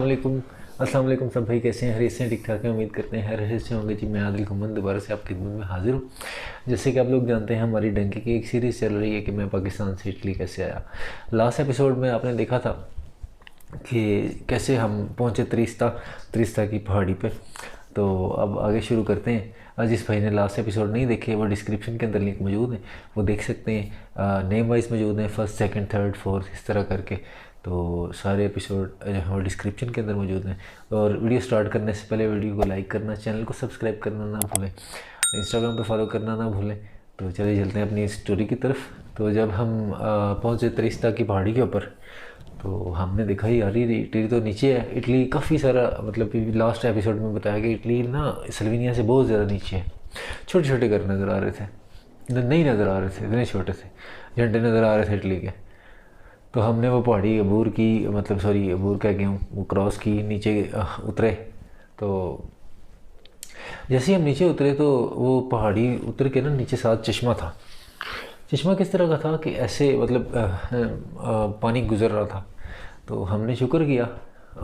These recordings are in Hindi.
अस्सलाम वालेकुम सब भाई, कैसे हैं? हरीश से ठीक ठाक है, उम्मीद करते हैं हरीश से होंगे जी। मैं आदिल घुमन दोबारा से आपकी खिदमत में हाजिर हूँ। जैसे कि आप लोग जानते हैं, हमारी डंकी की एक सीरीज़ चल रही है कि मैं पाकिस्तान से इटली कैसे आया। लास्ट एपिसोड में आपने देखा था कि कैसे हम पहुँचे त्रिस्ता की पहाड़ी पे। तो अब आगे शुरू करते हैं। जिस भाई ने लास्ट एपिसोड नहीं देखे, वो डिस्क्रिप्शन के अंदर लिंक मौजूद है, वो देख सकते हैं। नेम वाइज मौजूद हैं, फर्स्ट सेकंड थर्ड फोर्थ इस तरह करके। तो सारे एपिसोड जो डिस्क्रिप्शन के अंदर मौजूद हैं। और वीडियो स्टार्ट करने से पहले वीडियो को लाइक करना, चैनल को सब्सक्राइब करना ना भूलें, इंस्टाग्राम पे फॉलो करना ना भूलें। तो चलिए चलते हैं अपनी स्टोरी की तरफ। तो जब हम पहुँचे त्रिस्ता की पहाड़ी के ऊपर, तो हमने देखा ही यार, ये इटली तो नीचे है। इटली काफ़ी सारा, मतलब लास्ट एपिसोड में बताया कि इटली ना स्लोवेनिया से बहुत ज़्यादा नीचे है। छोटे छोटे घर नज़र आ रहे थे, नहीं नज़र आ रहे थे, इतने छोटे से झंडे नज़र आ रहे थे इटली के। तो हमने वो पहाड़ी अबूर की, मतलब सॉरी अबूर कह गया हूँ, वो क्रॉस की, नीचे उतरे। तो जैसे ही हम नीचे उतरे तो वो पहाड़ी उतर के ना नीचे साथ चश्मा था। चश्मा किस तरह का था कि ऐसे मतलब पानी गुजर रहा था। तो हमने शुक्र किया।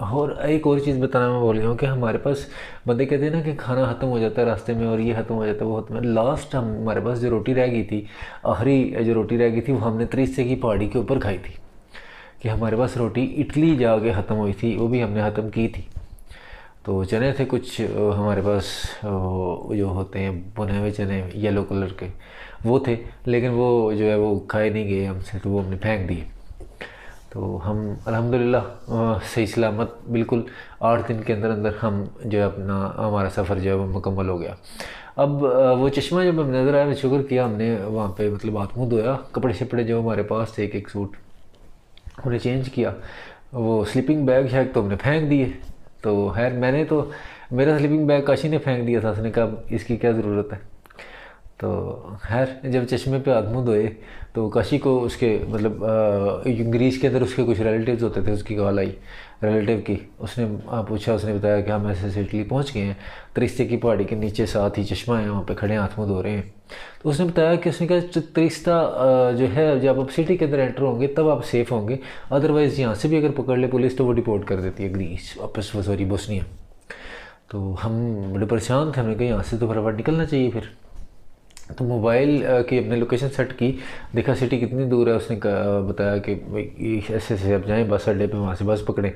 और एक और चीज़ बताना मैं भूल गया हूँ कि हमारे पास, बंदे कहते हैं ना कि खाना ख़त्म हो जाता है रास्ते में, और ये ख़त्म हो जाता है वो ख़त्म है। लास्ट हमारे पास जो रोटी रह गई थी, आखिरी जो रोटी रह गई थी, वो हमने त्रिस्ते की पहाड़ी के ऊपर खाई थी। कि हमारे पास रोटी इटली जाके ख़त्म हुई थी, वो भी हमने ख़त्म की थी। तो चने थे कुछ हमारे पास, जो होते हैं बुने हुए चने येलो कलर के, वो थे। लेकिन वो जो है वो खाए नहीं गए हमसे, तो वो हमने फेंक दिए। तो हम अल्हम्दुलिल्लाह सही सलामत बिल्कुल 8 दिन के अंदर अंदर हम जो है अपना हमारा सफ़र जो है वो मुकम्मल हो गया। अब वो चश्मा जब हमें नज़र आया, मैं शुक्र किया, हमने वहाँ पे मतलब हाथ मुँह धोया, कपड़े शपड़े जो हमारे पास थे, एक एक सूट उन्हें चेंज किया। वो स्लीपिंग बैग शैग तो हमने फेंक दिए। तो खैर मैंने तो, मेरा स्लीपिंग बैग काशी ने फेंक दिया था, उसने कहा इसकी क्या ज़रूरत है। तो खैर जब चश्मे पे हाथ मुँह धोए, तो काशी को उसके मतलब ग्रीस के अंदर उसके कुछ रिलेटिव्स होते थे, उसकी कॉल आई रिलेटिव की। उसने पूछा, उसने बताया कि हम ऐसे इटली पहुँच गए हैं, त्रिस्ते की पहाड़ी के नीचे साथ ही चश्मा है, वहाँ पे खड़े हाथ मुँह धो रहे हैं। तो उसने बताया कि उसने कहा त्रिस्ता जो है, जब आप सिटी के अंदर एंटर होंगे तब आप सेफ़ होंगे, अदरवाइज़ यहाँ से भी अगर पकड़ ले पुलिस तो वो डिपोर्ट कर देती है ग्रीस वापस, सॉरी बोस्निया। तो हम बड़े परेशान थे, हमने कहा यहाँ से तो फटाफट निकलना चाहिए फिर। तो मोबाइल की अपने लोकेशन सेट की, देखा सिटी कितनी दूर है। उसने बताया कि भाई ऐसे ऐसे आप जाएँ बस अड्डे पे, वहाँ से बस पकड़ें।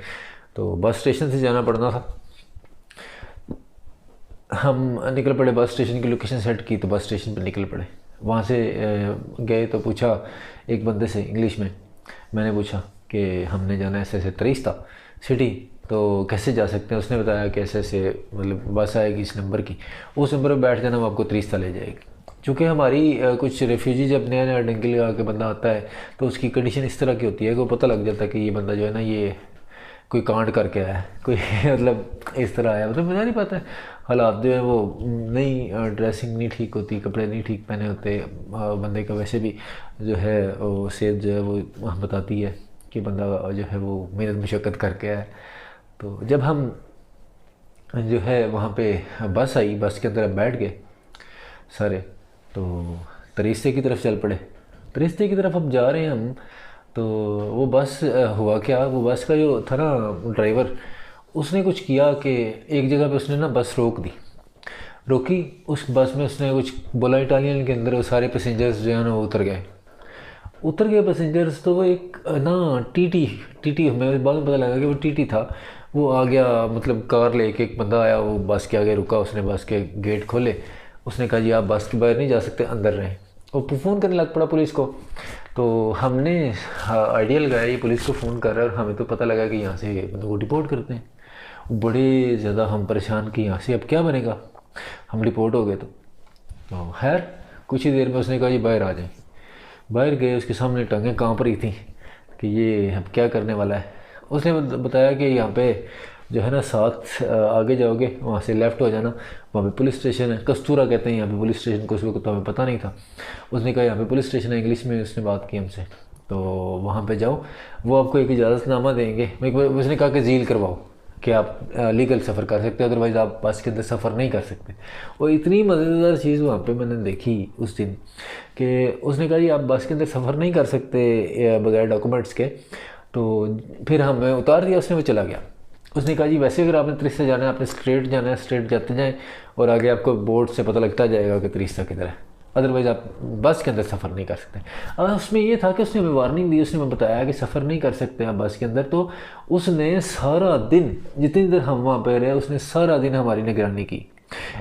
तो बस स्टेशन से जाना पड़ना था। हम निकल पड़े, बस स्टेशन की लोकेशन सेट की तो बस स्टेशन पर निकल पड़े। वहाँ से गए तो पूछा एक बंदे से इंग्लिश में, मैंने पूछा कि हमने जाना ऐसे ऐसे त्रिस्ता सिटी, तो कैसे जा सकते हैं। उसने बताया कि ऐसे ऐसे मतलब बस आएगी इस नंबर की, उस नंबर पर बैठ जाना, वो आपको त्रिस्ता ले जाएगी। चूँकि हमारी कुछ रेफ्यूजी जब नया नया डंकी लगा के बंदा आता है, तो उसकी कंडीशन इस तरह की होती है कि वो पता लग जाता है कि ये बंदा जो है ना, ये कोई कांड करके आया है, कोई मतलब इस तरह आया, मतलब मुझे नहीं पता है। हालात जो है वो नहीं, ड्रेसिंग नहीं ठीक होती, कपड़े नहीं ठीक पहने होते, बंदे का वैसे भी जो है वो सेहत जो है वो बताती है कि बंदा जो है वो मेहनत मुशक्क़त करके आया है। तो जब हम जो है वहाँ पे बस आई, बस के अंदर हम बैठ गए सारे, तो त्रिस्ते की तरफ चल पड़े। त्रिस्ते की तरफ हम जा रहे हैं हम, तो वो बस हुआ क्या, वो बस का जो था ना ड्राइवर, उसने कुछ किया कि एक जगह पे उसने ना बस रोकी। उस बस में उसने कुछ बोला इटालियन के अंदर, वो सारे पैसेंजर्स जो है ना वो उतर गए पैसेंजर्स। तो वो एक ना टीटी हमें बाद में पता लगा कि वो टीटी था। वो आ गया, मतलब कार लेके एक बंदा आया, वो बस के आगे रुका, उसने बस के गेट खोले, उसने कहा जी आप बस के बाहर नहीं जा सकते, अंदर रहें। वो फ़ोन करने लग पड़ा पुलिस को। तो हमने आइडिया लगाया ये पुलिस को फ़ोन कर रहा है, और हमें तो पता लगा कि यहाँ से बंदों को डिपोर्ट करते हैं। बड़े ज़्यादा हम परेशान कि यहाँ से अब क्या बनेगा, हम डिपोर्ट हो गए। तो खैर कुछ ही देर में उसने कहा जी बाहर आ जाए। बाहर गए, उसके सामने टांगें काँप रही थी कि ये अब क्या करने वाला है। उसने बताया कि यहाँ पे जो है ना, साथ आगे जाओगे, वहाँ से लेफ़्ट हो जाना, वहाँ पे पुलिस स्टेशन है, कस्तूरा कहते हैं यहाँ पे पुलिस स्टेशन को, उस वक्त तो हमें पता नहीं था। उसने कहा यहाँ पे पुलिस स्टेशन है, इंग्लिश में उसने बात की हमसे। तो वहाँ पे जाओ, वो आपको एक इजाज़तनामा देंगे। उसने कहा कि झील करवाओ कि आप लीगल सफ़र कर सकते हो, अदरवाइज़ आप बस के अंदर सफ़र नहीं कर सकते। और इतनी मज़ेदार चीज़ वहाँ पे मैंने देखी उस दिन कि उसने कहा जी आप बस के अंदर सफ़र नहीं कर सकते बगैर डॉक्यूमेंट्स के। तो फिर हमें उतार दिया उसने, वो चला गया। उसने कहा जी वैसे अगर आपने त्रिस्ता जाना है, आपने स्ट्रेट जाना है, स्ट्रेट जाते जाएँ और आगे आपको बोर्ड से पता लगता जाएगा कि त्रिस्ता किधर है, अदरवाइज़ आप बस के अंदर सफ़र नहीं कर सकते। अब उसमें ये था कि उसने हमें वार्निंग दी, उसने हमें बताया कि सफ़र नहीं कर सकते आप बस के अंदर। तो उसने सारा दिन, जितनी देर हम वहाँ पे रहे, उसने सारा दिन हमारी निगरानी की,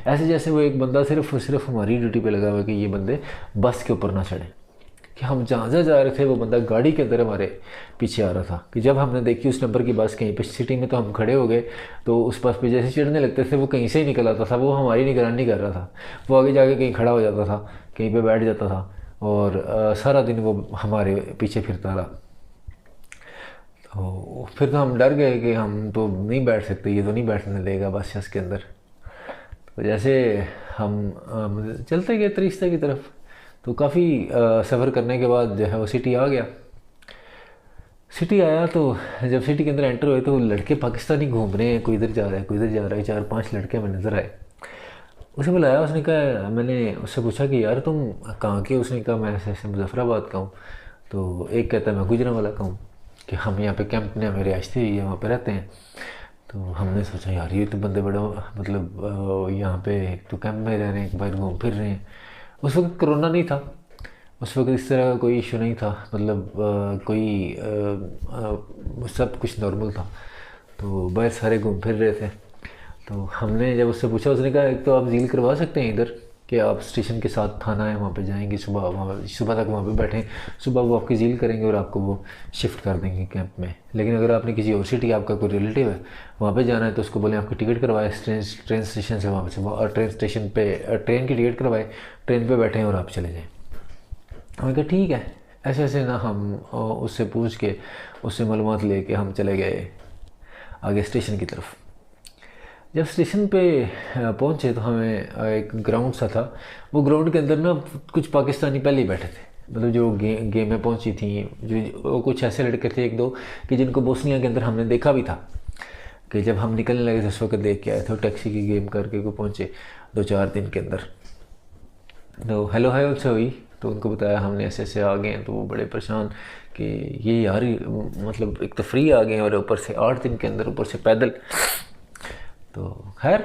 ऐसे जैसे वो एक बंदा सिर्फ हमारी ड्यूटी पे लगा हुआ कि ये बंदे बस के ऊपर ना चढ़े। कि हम जहाँ जा रहे थे वो बंदा गाड़ी के अंदर हमारे पीछे आ रहा था। कि जब हमने देखी उस नंबर की बस कहीं पे सिटी में, तो हम खड़े हो गए। तो उस बस पे जैसे चढ़ने लगते थे वो कहीं से ही निकल आता था, वो हमारी निगरानी कर रहा था। वो आगे जाके कहीं खड़ा हो जाता था, कहीं पे बैठ जाता था और सारा दिन वो हमारे पीछे फिरता रहा। तो फिर तो हम डर गए कि हम तो नहीं बैठ सकते, ये तो नहीं बैठने देगा बस के अंदर। तो जैसे हम चलते गए त्रिस्ता की तरफ, तो काफ़ी सफ़र करने के बाद जो है वो सिटी आ गया। सिटी आया तो जब सिटी के अंदर एंटर हुए तो लड़के पाकिस्तानी घूम रहे हैं, कोई इधर जा रहा है, कोई इधर जा रहा है, 4-5 लड़के हमें नज़र आए। उसे बुलाया, उसने कहा, मैंने उससे पूछा कि यार तुम कहाँ के? उसने कहा मैं ऐसे मुजफ्फराबाद का हूँ। तो एक कहता है मैं गुजरांवाला का हूँ, कि हम यहाँ पे कैंप में मेरे आश्ती हुई है, वहाँ पे रहते हैं। तो हमने सोचा यार ये तो बंदे बड़ा मतलब यहाँ पे तो कैंप में रह रहे हैं, बाहर घूम फिर रहे हैं। उस वक्त कोरोना नहीं था, उस वक्त इस तरह का कोई इशू नहीं था, मतलब सब कुछ नॉर्मल था। तो बाहर सारे घूम फिर रहे थे। तो हमने जब उससे पूछा, उसने कहा एक तो आप झील करवा सकते हैं इधर, कि आप स्टेशन के साथ थाना है वहाँ पे जाएंगे, सुबह तक वहाँ पे बैठें, सुबह वो आपकी झील करेंगे और आपको वो शिफ्ट कर देंगे कैंप में। लेकिन अगर आपने किसी और सिटी, आपका कोई रिलेटिव है वहाँ पे जाना है, तो उसको बोलें आपकी टिकट करवाए ट्रेन स्टेशन से, वहाँ से ट्रेन स्टेशन पर ट्रेन की टिकट करवाए, ट्रेन पर बैठें और आप चले जाएँ। हमने कहा ठीक है। ऐसे ऐसे ना हम उससे पूछ के, उससे मालूमात लेके हम चले गए आगे स्टेशन की तरफ। जब स्टेशन पे पहुंचे तो हमें एक ग्राउंड सा था। वो ग्राउंड के अंदर ना कुछ पाकिस्तानी पहले ही बैठे थे, मतलब जो गेम में पहुंची थी, जो कुछ ऐसे लड़के थे एक दो कि जिनको बोस्निया के अंदर हमने देखा भी था। कि जब हम निकलने लगे थे उस वक्त देख के आए थे, टैक्सी की गेम करके को पहुँचे 2-4 दिन के अंदर। तो हेलो हाय उनसे हुई, तो उनको बताया हमने ऐसे ऐसे आ गए हैं। तो वो बड़े परेशान कि ये यार मतलब एक तो फ्री आ गए और ऊपर से 8 दिन के अंदर, ऊपर से पैदल। तो खैर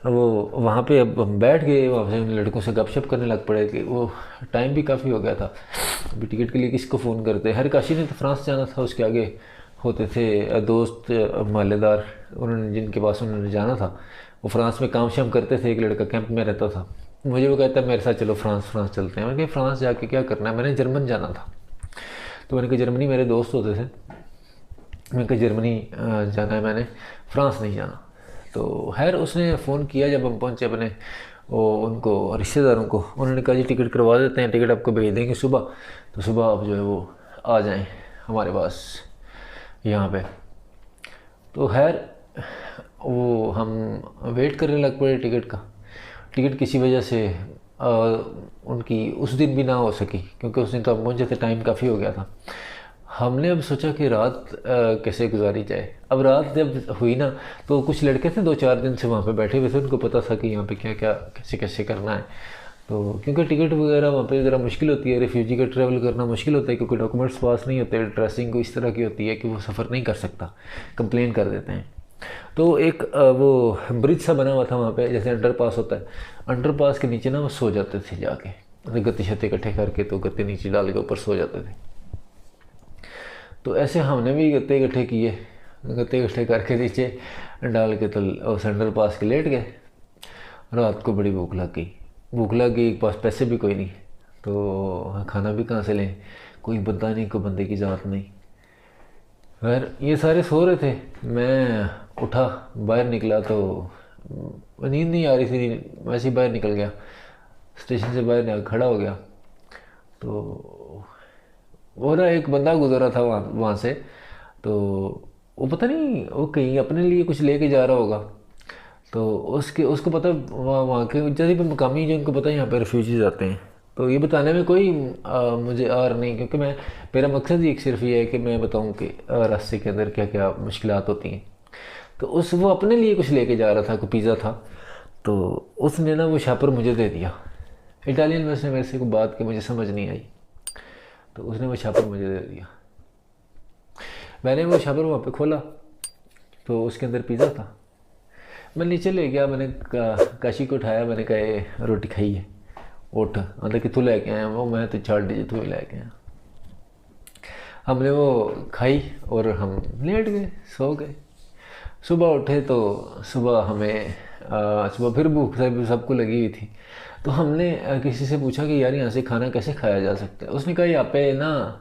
वो वहाँ पे अब हम बैठ गए, वहाँ से उन लड़कों से गपशप करने लग पड़े कि वो टाइम भी काफ़ी हो गया था। अभी टिकट के लिए किसको फ़ोन करते? हर काशी ने तो फ्रांस जाना था, उसके आगे होते थे दोस्त मालेदार, उन्होंने जिनके पास उन्होंने जाना था, वो फ्रांस में काम शाम करते थे। एक लड़का कैंप में रहता था, मुझे वो कहता है मेरे साथ चलो फ्रांस चलते हैं। मैंने कहा फ्रांस जाके क्या करना है? मैंने जर्मन जाना था। तो मैंने कहा जर्मनी मेरे दोस्त होते थे, मैंने कहा जर्मनी जाना है मैंने, फ्रांस नहीं जाना। तो खैर उसने फ़ोन किया जब हम पहुँचे अपने वो उनको रिश्तेदारों को, उन्होंने कहा जी टिकट करवा देते हैं, टिकट आपको भेज देंगे सुबह, तो सुबह आप जो है वो आ जाएं हमारे पास यहाँ पे। तो खैर वो हम वेट करने लग पड़े टिकट का। टिकट किसी वजह से उनकी उस दिन भी ना हो सकी, क्योंकि उस दिन तो हम पहुँचे थे, टाइम काफ़ी हो गया था। हमने अब सोचा कि रात कैसे गुजारी जाए। अब रात जब हुई ना, तो कुछ लड़के थे 2-4 दिन से वहाँ पे बैठे हुए थे, उनको पता था कि यहाँ पे क्या क्या कैसे कैसे करना है। तो क्योंकि टिकट वगैरह वहाँ पे ज़रा मुश्किल होती है, रिफ्यूजी का ट्रैवल करना मुश्किल होता है, क्योंकि डॉक्यूमेंट्स पास नहीं होते, ड्रेसिंग को इस तरह की होती है कि वो सफ़र नहीं कर सकता, कंप्लेन कर देते हैं। तो एक वो ब्रिज सा बना हुआ था वहाँ पे, जैसे अंडर पास होता है, अंडर पास के नीचे ना वो सो जाते थे जाके, गत्ते शत्ते इकट्ठे करके, तो गत्ते नीचे डाल के ऊपर सो जाते थे। तो ऐसे हमने भी गत्ते इकट्ठे किए, गत्ते इकट्ठे करके नीचे डाल के तो उस अंडर पास के लेट गए। रात को बड़ी भूख लग गई, पास पैसे भी कोई नहीं, तो खाना भी कहाँ से लें, कोई बंदा नहीं, कोई बंदे की ज़ात नहीं। खैर ये सारे सो रहे थे, मैं उठा बाहर निकला तो नींद नहीं आ रही थी, वैसे ही बाहर निकल गया, स्टेशन से बाहर खड़ा हो गया। तो वो ना एक बंदा गुजरा था वहाँ से, तो वो पता नहीं वो कहीं अपने लिए कुछ लेके जा रहा होगा। तो उसको पता, वहाँ के जैसे भी मकामी जो उनको पता है यहाँ पे रेफ्यूजीज आते हैं। तो ये बताने में कोई मुझे आर नहीं, क्योंकि मेरा मकसद ही एक सिर्फ ये है कि मैं बताऊँ कि रास्ते के अंदर क्या क्या मुश्किलात होती हैं। तो वो अपने लिए कुछ लेके जा रहा था, कोई पिज़्ज़ा था, तो उसने ना वो शापर मुझे दे दिया। इटालियन में उसने मेरे से कोई बात की मुझे समझ नहीं आई, तो उसने वो छापर मुझे दे दिया। मैंने वो छापर वहाँ पे खोला, तो उसके अंदर पिज़्ज़ा था। मैं नीचे ले गया, मैंने काशी को उठाया, मैंने कहा ये रोटी खाई है, उठ, मतलब कि तू लेके आया वो, मैं तो छाड़ दीजिए, तू ही लेके आया। हमने वो खाई और हम लेट गए, सो गए। सुबह उठे तो सुबह हमें सुबह फिर भूख सबको लगी हुई थी। तो हमने किसी से पूछा कि यार यहाँ से खाना कैसे खाया जा सकता है। उसने कहा यहाँ पे ना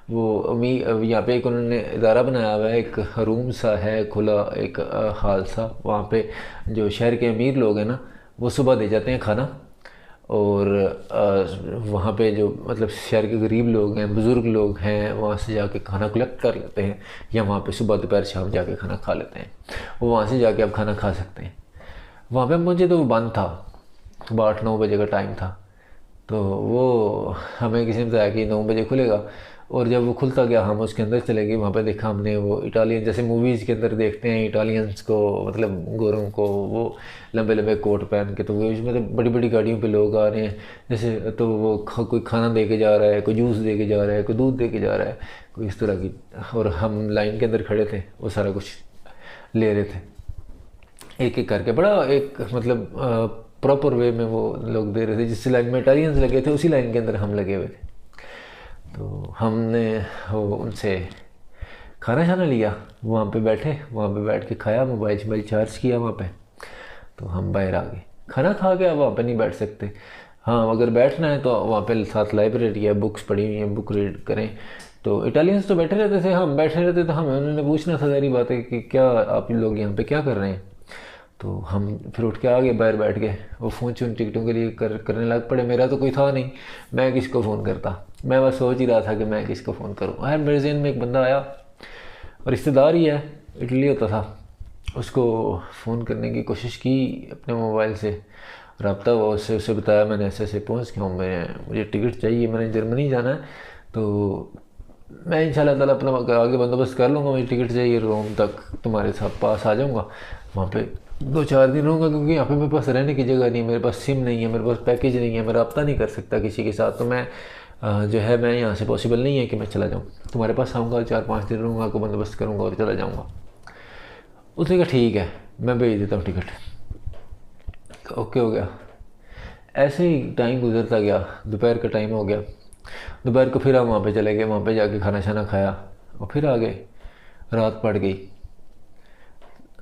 वो यहाँ पे एक उन्होंने इदारा बनाया हुआ है, एक रूम सा है खुला, एक हाल सा, वहाँ पे जो शहर के अमीर लोग हैं ना वो सुबह दे जाते हैं खाना, और वहाँ पे जो मतलब शहर के गरीब लोग हैं, बुज़ुर्ग लोग हैं, वहाँ से जाके खाना कलेक्ट कर लेते हैं, या वहाँ पे सुबह दोपहर शाम जाके खाना खा लेते हैं। वो वहाँ से जाके आप खाना खा सकते हैं। वहाँ पे मुझे तो वो बंद था, सुबह 8-9 बजे का टाइम था। तो वो हमें किसी ने बताया कि 9 बजे खुलेगा, और जब वो खुलता गया हम उसके अंदर चले गए। वहाँ पे देखा हमने वो इटालियन, जैसे मूवीज़ के अंदर देखते हैं इटालियंस को, मतलब गोरों को, वो लंबे लंबे कोट पहन के, तो वो मतलब बड़ी बड़ी गाड़ियों पे लोग आ रहे हैं जैसे, तो वो कोई खाना दे के जा रहा है, कोई जूस दे के जा रहा है, कोई दूध दे के जा रहा है, कोई इस तरह की। और हम लाइन के अंदर खड़े थे, वो सारा कुछ ले रहे थे एक एक करके, बड़ा एक मतलब प्रॉपर वे में वो लोग दे रहे थे। जिस लाइन में इटालियंस लगे थे उसी लाइन के अंदर हम लगे हुए थे। तो हमने वो उनसे खाना शाना लिया, वहाँ पे बैठे, वहाँ पे बैठ के खाया, मोबाइल चार्ज किया वहाँ पे। तो हम बाहर आ गए, खाना खा के अब वहाँ पे नहीं बैठ सकते। हाँ, अगर बैठना है तो वहाँ पे साथ लाइब्रेरी है, बुक्स पढ़ी हुई हैं, बुक रीड करें। तो इटालियंस तो बैठे रहते थे, हम बैठे रहते तो हमें उन्होंने पूछना था, सारी बात है कि क्या आप लोग यहाँ पे क्या कर रहे हैं। तो हम फिर उठ के आ गए, बाहर बैठ गए, वो फ़ोन चुन टिकटों के लिए करने लग पड़े। मेरा तो कोई था नहीं, मैं किसको फ़ोन करता, मैं बस सोच ही रहा था कि मैं किसको फ़ोन करूँ। यार मेरे जहन में एक बंदा आया, रिश्तेदार ही है, इटली होता था, उसको फ़ोन करने की कोशिश की अपने मोबाइल से, रब्ता हुआ उससे, उसे बताया मैंने ऐसे ऐसे पहुँच गया हूँ, मुझे टिकट चाहिए, मैंने जर्मनी जाना है, तो मैं इंशाल्लाह ताला अपना आगे बंदोबस्त कर लूँगा, मुझे टिकट चाहिए, रोम तक तुम्हारे साथ पास आ जाऊँगा, वहाँ पे 2-4 दिन रहूँगा, क्योंकि यहाँ पे मेरे पास रहने की जगह नहीं, मेरे पास सिम नहीं है, मेरे पास पैकेज नहीं है, मैं रब्ता नहीं कर सकता किसी के साथ। तो मैं जो है मैं यहाँ से पॉसिबल नहीं है कि मैं चला जाऊँ, तुम्हारे पास आऊँगा, 4-5 दिन रहूँगा, को बंदोबस्त करूँगा और चला जाऊँगा। उसने कहा ठीक है, मैं भेज देता हूँ टिकट। ओके हो गया। ऐसे ही टाइम गुजरता गया, दोपहर का टाइम हो गया, दोपहर को फिर हम वहाँ पे चले गए, वहाँ पे जाके खाना शाना खाया और फिर आ गए। रात पड़ गई,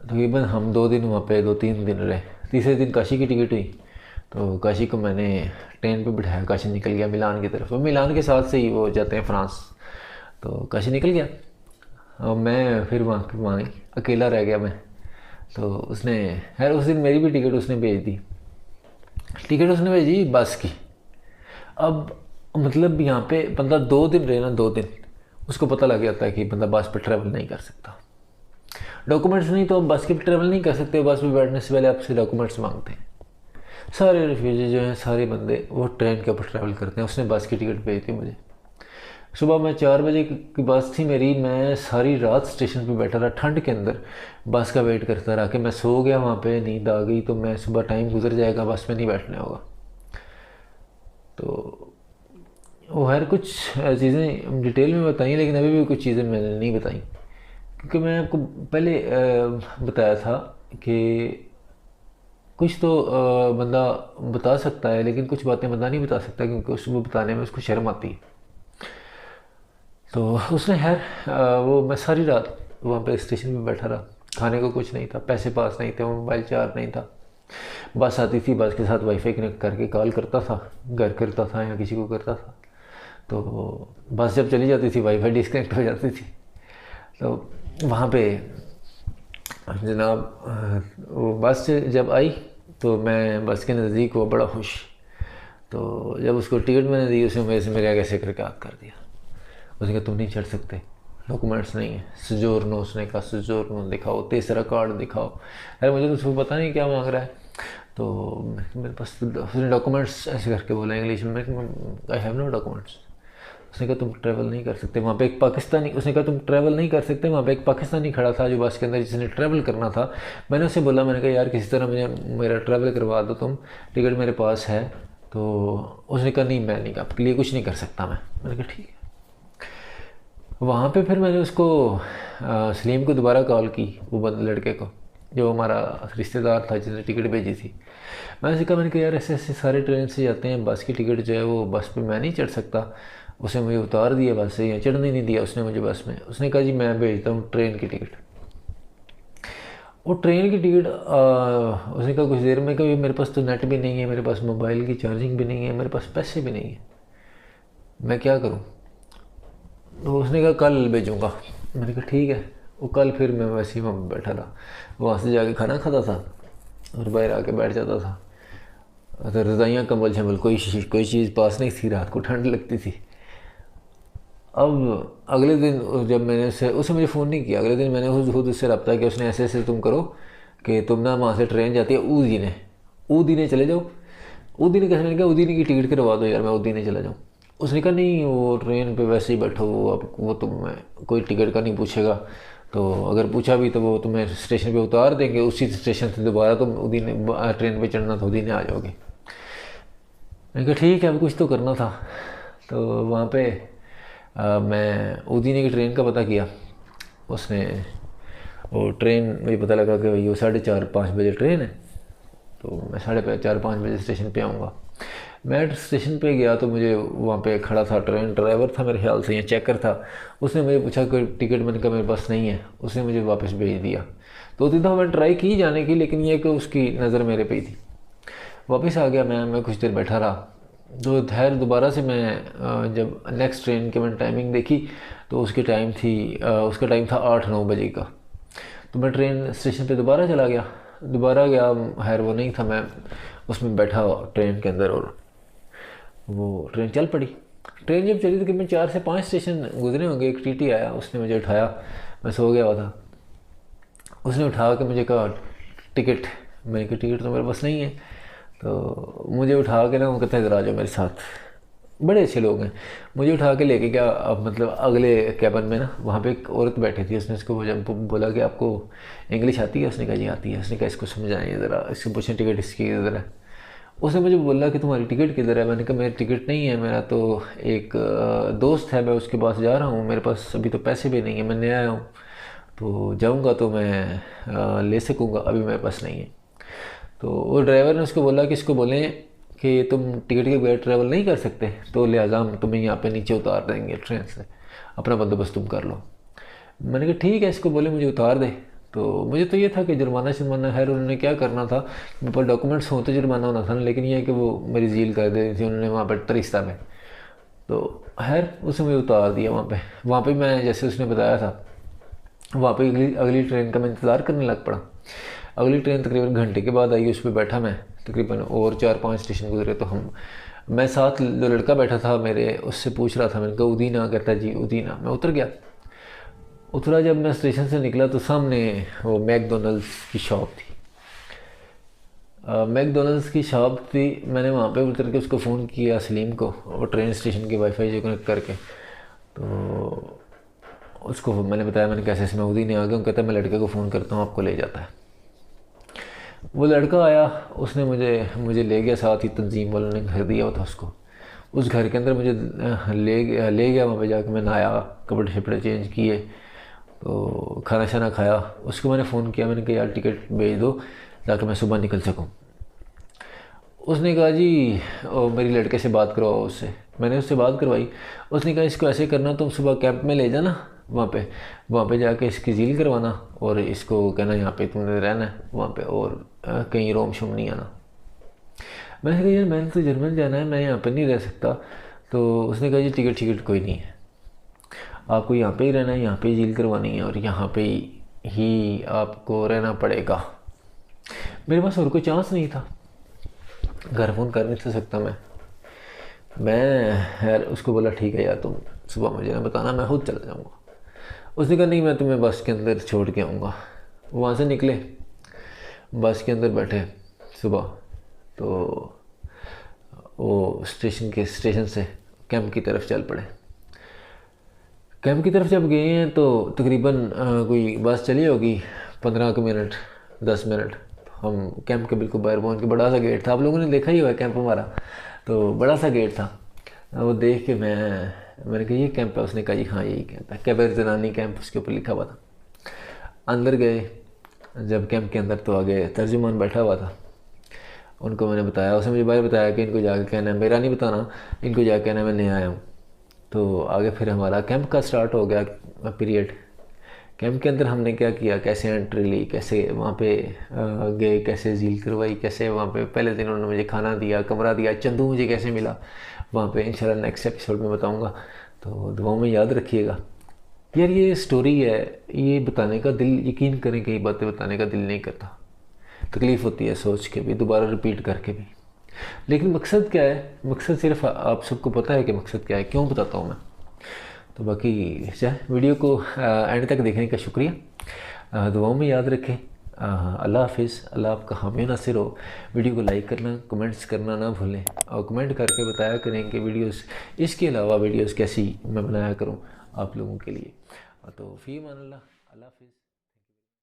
तकरीबन हम 2 दिन वहाँ पे 2-3 दिन रहे। तीसरे दिन काशी की टिकट हुई, तो काशी को मैंने ट्रेन पे बिठाया, काशी निकल गया मिलान की तरफ। तो मिलान के साथ से ही वो जाते हैं फ्रांस, तो काशी निकल गया और मैं फिर वहाँ अकेला रह गया मैं। तो उसने खैर उस दिन मेरी भी टिकट उसने भेज दी, टिकट उसने भेजी बस की। अब मतलब यहाँ पे बंदा 2 दिन रहे ना, 2 दिन, उसको पता लग जाता है कि बंदा बस पर ट्रैवल नहीं कर सकता। डॉक्यूमेंट्स नहीं तो बस के पे ट्रैवल नहीं कर सकते, बस में बैठने से पहले आपसे डॉक्यूमेंट्स मांगते हैं। सारे रिफ्यूजी जो हैं, सारे बंदे वो ट्रेन के ऊपर ट्रैवल करते हैं। उसने बस की टिकट भेज दी मुझे। सुबह मैं 4 बजे की बस थी मेरी, मैं सारी रात स्टेशन पे बैठा रहा ठंड के अंदर, बस का वेट करता रहा कि मैं सो गया वहाँ पे, नींद आ गई तो मैं सुबह टाइम गुजर जाएगा, बस में नहीं बैठने होगा। तो वो हर कुछ चीज़ें डिटेल में बताई, लेकिन अभी भी कुछ चीज़ें मैंने नहीं बताई, क्योंकि मैं आपको पहले बताया था कि कुछ तो बंदा बता सकता है, लेकिन कुछ बातें बंदा नहीं बता सकता, क्योंकि उसको बताने में उसको शर्म आती है। तो उसने खैर वो मैं सारी रात वहाँ पे स्टेशन पे बैठा रहा, खाने को कुछ नहीं था, पैसे पास नहीं थे, मोबाइल चार्ज नहीं था। बस आती थी, बस के साथ वाईफाई कनेक्ट करके कॉल करता था, घर करता था या किसी को करता था। तो बस जब चली जाती थी वाईफाई डिस्कनेक्ट हो जाती थी। तो वहाँ पे जनाब वो बस जब आई तो मैं बस के नज़दीक हुआ बड़ा खुश। तो जब उसको टिकट मैंने दी, उसने मेरे से मेरे कैसे करके याद कर दिया। उसने कहा तुम नहीं चढ़ सकते, डॉक्यूमेंट्स नहीं है, सजोरनो, उसने कहा सजोरनो दिखाओ, तीसरा कार्ड दिखाओ। अरे मुझे तो उसको पता नहीं क्या मांग रहा है। तो मेरे पास उसने डॉक्यूमेंट्स ऐसे करके बोला इंग्लिश में, आई हैव नो डॉक्यूमेंट्स। उसने कहा तुम ट्रैवल नहीं कर सकते। वहाँ पे एक पाकिस्तानी, उसने कहा तुम ट्रैवल नहीं कर सकते। वहाँ पे एक पाकिस्तानी खड़ा था जो बस के अंदर, जिसने ट्रैवल करना था। मैंने उससे बोला, मैंने कहा यार किसी तरह मुझे मेरा ट्रैवल करवा दो तुम, टिकट मेरे पास है। तो उसने कहा नहीं, मैं नहीं, आपके लिए कुछ नहीं कर सकता मैं। मैंने कहा ठीक है। वहाँ पे फिर मैंने उसको सलीम को दोबारा कॉल की, वो लड़के को जो हमारा रिश्तेदार था जिसने टिकट भेजी थी। मैंने कहा यार ऐसे ऐसे सारे ट्रेन से जाते हैं, बस की टिकट जो है वो बस पे मैं नहीं चढ़ सकता। उसने मुझे उतार दिया बस से, या चढ़ने नहीं दिया उसने मुझे बस में। उसने कहा जी मैं भेजता हूँ ट्रेन की टिकट। वो ट्रेन की टिकट उसने कहा कुछ देर में, कभी मेरे पास तो नेट भी नहीं है, मेरे पास मोबाइल की चार्जिंग भी नहीं है, मेरे पास पैसे भी नहीं है, मैं क्या करूँ। तो उसने कहा कल भेजूँगा। मैंने कहा ठीक है। वो कल फिर मैं वैसे ही वहाँ बैठा था, वहाँ से जाके खाना खाता था और बाहर आके बैठ जाता था। तो रज़ाइयाँ कंबल शंबल कोई चीज़ पास नहीं थी, रात को ठंड लगती थी। अब अगले दिन जब मैंने उसने मुझे फ़ोन नहीं किया, अगले दिन मैंने खुद उससे रब्ता किया। उसने ऐसे ऐसे तुम करो कि तुम ना वहाँ से ट्रेन जाती है ऊदीने चले जाओ। ऊदीने कैसे? मैंने कहा ऊदीने की टिकट करवा दो यार, मैं ऊदीने चला जाऊँ। उसने कहा नहीं, वो ट्रेन पे वैसे ही बैठो, अब वो तुम्हें कोई टिकट का नहीं पूछेगा, तो अगर पूछा भी तो वो तुम्हें स्टेशन पे उतार देंगे, उसी स्टेशन से दोबारा तुम उदीने ट्रेन पे चढ़ना तो उदीने आ जाओगे। मैंने कहा ठीक है, अब कुछ तो करना था। तो वहाँ पे मैं उदीने की ट्रेन का पता किया। उसने वो ट्रेन, मुझे पता लगा कि भाई वो 4:30-5 बजे ट्रेन है, तो मैं 4:30-5 बजे स्टेशन पे आऊँगा। मैं स्टेशन पे गया तो मुझे वहाँ पे खड़ा था ट्रेन ड्राइवर था मेरे ख्याल से, या चेकर था। उसने मुझे पूछा कोई टिकट, मैंने कहा मेरे पास नहीं है। उसने मुझे वापस भेज दिया। 2-3 दफ़ा मैंने ट्राई की जाने की, लेकिन ये कि उसकी नज़र मेरे पे ही थी। वापस आ गया मैं कुछ देर बैठा रहा। तो खैर दोबारा से मैं जब नेक्स्ट ट्रेन की मैंने टाइमिंग देखी तो उसका टाइम था 8-9 बजे का। तो मैं ट्रेन स्टेशन पे दोबारा गया। खैर वो नहीं था, मैं उसमें बैठा ट्रेन के अंदर, और वो ट्रेन चल पड़ी। ट्रेन जब चली तो कि मैं 4 से 5 स्टेशन गुजरे होंगे। एक टीटी आया, उसने मुझे उठाया, मैं सो गया हुआ था। उसने उठा के मुझे कहा टिकट। मैंने कहा टिकट तो मेरे पास नहीं है। तो मुझे उठा के ना, वो कहते हैं इधर आ जाओ मेरे साथ। बड़े अच्छे लोग हैं। मुझे उठा के लेके गया, अब मतलब अगले कैबिन में ना, वहाँ पे एक औरत बैठी थी। उसने उसको बोला कि आपको इंग्लिश आती है? उसने कहा जी आती है। उसने कहा इसको समझाइए ज़रा, इसको पूछें टिकट इसकी किधर है। उसने मुझे बोला कि तुम्हारी टिकट किधर है? मैंने कहा मेरी टिकट नहीं है, मेरा तो एक दोस्त है, मैं उसके पास जा रहा हूँ, मेरे पास अभी तो पैसे भी नहीं है, मैं नया आया हूँ, तो जाऊँगा तो मैं ले सकूँगा, अभी मेरे पास नहीं है। तो वो ड्राइवर ने उसको बोला कि इसको बोलें कि तुम टिकट के बगैर ट्रैवल नहीं कर सकते, तो लिहाजा हम तुम्हें यहाँ पे नीचे उतार देंगे ट्रेन से, अपना बंदोबस्त तुम कर लो। मैंने कहा ठीक है, इसको बोले मुझे उतार दे। तो मुझे तो ये था कि जुर्माना खैर उन्होंने क्या करना था, मेरे पास डॉक्यूमेंट्स हों तो जुर्माना होना था, लेकिन ये है कि वो मेरी झील कर दी थी उन्होंने वहाँ पर तरिस्ता में। तो खैर उसने मुझे उतार दिया वहाँ पे मैं जैसे उसने बताया था, वहाँ पे अगली ट्रेन का मैं इंतज़ार करने लग पड़ा। अगली ट्रेन तकरीबन घंटे के बाद आई, उस पर बैठा मैं तकरीबन, और 4-5 स्टेशन गुजरे तो मैं साथ जो लड़का बैठा था मेरे, उससे पूछ रहा था। मैंने कहा उदीना? कहता जी उदीना। मैं उतरा जब मैं स्टेशन से निकला तो सामने वो मैकडोनल्ड्स की शॉप थी। मैकडोनल्ड्स की शॉप थी। मैंने वहाँ पे उतर के उसको फ़ोन किया सलीम को, और ट्रेन स्टेशन के वाईफाई जो कनेक्ट करके, तो उसको मैंने बताया, मैंने कैसे मैं उदी नहीं आ गया। कहता मैं लड़के को फ़ोन करता हूँ, आपको ले जाता है। वो लड़का आया, उसने मुझे ले गया, साथ ही तंजीम वालों ने घर दिया हुआ था उसको। उस घर के अंदर मुझे ले गया। वहाँ पे जाकर मैं नहाया, कपड़े शपड़े चेंज किए, तो खाना शाना खाया। उसको मैंने फ़ोन किया, मैंने कहा यार टिकट भेज दो ताकि मैं सुबह निकल सकूँ। उसने कहा जी मेरी लड़के से बात करवाओ उससे। मैंने उससे बात करवाई। उसने कहा इसको ऐसे करना, तुम सुबह कैंप में ले जाना, वहाँ पे जाके इसकी झील करवाना, और इसको कहना यहाँ पे तुमने रहना है वहाँ पे, और कहीं रोम शोम नहीं आना। मैंने कहा यार मैंने तो जर्मन जाना है, मैं यहाँ पे नहीं रह सकता। तो उसने कहा जी टिकट कोई नहीं है, आपको यहाँ पे ही रहना है, यहाँ पे ही झील करवानी है, और यहाँ पे ही आपको रहना पड़ेगा। मेरे पास और कोई चांस नहीं था, घर फ़ोन कर नहीं तो सकता मैं यार उसको बोला ठीक है यार, तुम सुबह मुझे ना बताना, मैं खुद चला जाऊँगा। उसने कहा नहीं, मैं तुम्हें बस के अंदर छोड़ के आऊँगा। वहाँ से निकले, बस के अंदर बैठे सुबह, तो वो स्टेशन से कैंप की तरफ चल पड़े। कैंप की तरफ जब गए हैं तो तकरीबन कोई बस चली होगी 15 मिनट 10 मिनट। हम कैंप के बिल्कुल बाहर पहुँच के, बड़ा सा गेट था, आप लोगों ने देखा ही हुआ कैंप हमारा, तो बड़ा सा गेट था। वो देख के मैंने कहा ये कैंप है। उसने कहा जी हाँ यही कैंप है, कैबर जनानी कैंप उसके ऊपर लिखा हुआ था। अंदर गए, जब कैंप के अंदर तो आगे तर्जुमान बैठा हुआ था, उनको मैंने बताया, उसने मुझे बाहर बताया कि इनको जाके कहना है, मेरा नहीं बताना, इनको जाके कहना मैं नया आया हूँ। तो आगे फिर हमारा कैंप का स्टार्ट हो गया पीरियड। कैंप के अंदर हमने क्या किया, कैसे एंट्री ली, कैसे वहाँ पे गए, कैसे झील करवाई, कैसे वहाँ पे पहले दिन उन्होंने मुझे खाना दिया, कमरा दिया, चंदू मुझे कैसे मिला वहाँ पे, इंशाल्लाह नेक्स्ट एपिसोड में बताऊँगा। तो दुआओं में याद रखिएगा यार। ये स्टोरी है, ये बताने का दिल, यकीन करें कई बातें बताने का दिल नहीं करता, तकलीफ़ होती है सोच के भी, दोबारा रिपीट करके भी। लेकिन मकसद क्या है, मकसद सिर्फ आप सबको पता है कि मकसद क्या है, क्यों बताता हूँ मैं। तो बाकी वीडियो को एंड तक देखने का शुक्रिया। दुआओं में याद रखें। अल्लाह हाफिज़, अल्लाह आपका हामी नासिर हो। वीडियो को लाइक करना, कमेंट्स करना ना भूलें, और कमेंट करके बताया करें कि वीडियोस, इसके अलावा वीडियोस कैसी मैं बनाया करूं आप लोगों के लिए। तो फ़ी अमान अल्लाह, अल्लाह हाफिज़।